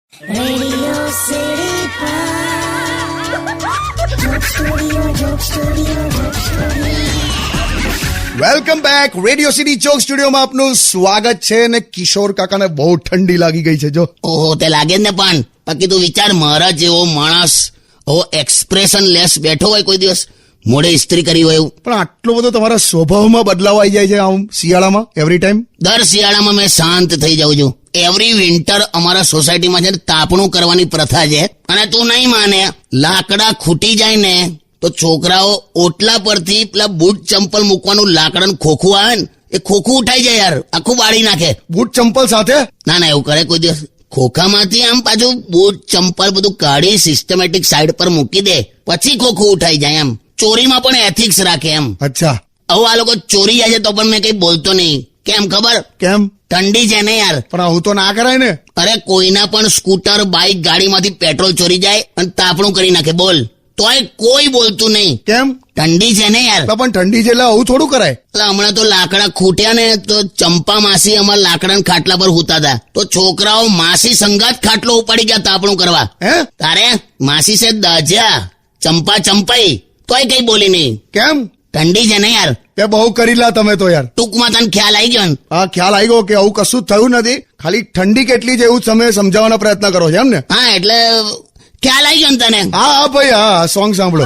Radio City Joke Studio, Joke Studio, Joke Studio. Welcome back. Radio city joke સ્ટુડિયોમાં આપનું સ્વાગત છે. ને કિશોર કાકાને બહુ ઠંડી લાગી ગઈ છે. જો ઓહો, તે લાગે જ ને. પણ બાકી તું વિચાર, મારા જેવો માણસ એક્સપ્રેશન લેસ બેઠો હોય કોઈ દિવસ, મોઢે ઇસ્ત્રી કરી હોય એવું. પણ આટલો બધો તમારા સ્વભાવમાં બદલાવ આવી જાય છે આમ શિયાળામાં એવરી ટાઈમ? દર શિયાળામાં મેં શાંત થઈ જાઉં છું. એવરી વિન્ટર અમારા સોસાયટીમાં છે ને તાપણું કરવાની પ્રથા છે. અને તું નહીં માને, લાકડા ખૂટી જાય ને તો છોકરાઓ ઓટલા પરથી પેલા બૂટ ચંપલ મૂકવાનું લાકડાનું ખોખું આવે ને, એ ખોખું ઉઠાઈ જાય યાર, આખું બાળી નાખે. બૂટ ચંપલ સાથે? ના એવું કરે કોઈ દિવસ. ખોખામાંથી આમ પાછું બૂટ ચંપલ બધું કાઢી સિસ્ટમેટિક સાઈડ પર મૂકી દે, પછી ખોખું ઉઠાઈ જાય. એમ ચોરીમાં પણ એથિક્સ રાખે એમ. અચ્છા. હવે આ લોકો ચોરી જાય છે તો પણ મેં કઈ બોલતો નહીં. કેમ ખબર? કેમ? ઠંડી છે ને યાર. પણ આવું તો ના કરાય ને. અરે કોઈના પણ સ્કૂટર બાઇક ગાડીમાંથી પેટ્રોલ ચોરી જાય અને તાપણું કરી નાખે, બોલ, તોય કોઈ બોલતું નહીં. કેમ? ઠંડી છે ને યાર. પણ ઠંડી છે એટલે આવું થોડું કરાય. એટલે હમણાં તો લાકડા ખૂટ્યા ને તો ચંપા માસી અમારા લાકડાના ખાટલા પર હુતા હતા, તો છોકરાઓ માસી સંગાત ખાટલો ઉપાડી ગયા તાપણું કરવા. હે? તારે માસી સે દાજ્યા, ચંપા ચંપાઈ, તોય કઈ બોલી નહીં. કેમ? ઠંડી છે ને યાર. તે બહુ કરી લા તમે તો યાર. ટૂંકમાં તને ખ્યાલ આવી ગયો ને? હા, ખ્યાલ આવી ગયો કે આવું કશું જ થયું નથી, ખાલી ઠંડી કેટલી છે એવું તમે સમજાવવાનો પ્રયત્ન કરો છો એમ ને? હા, એટલે ખ્યાલ આવી ગયો ને તને? હા ભાઈ, હા. સોંગ સાંભળો.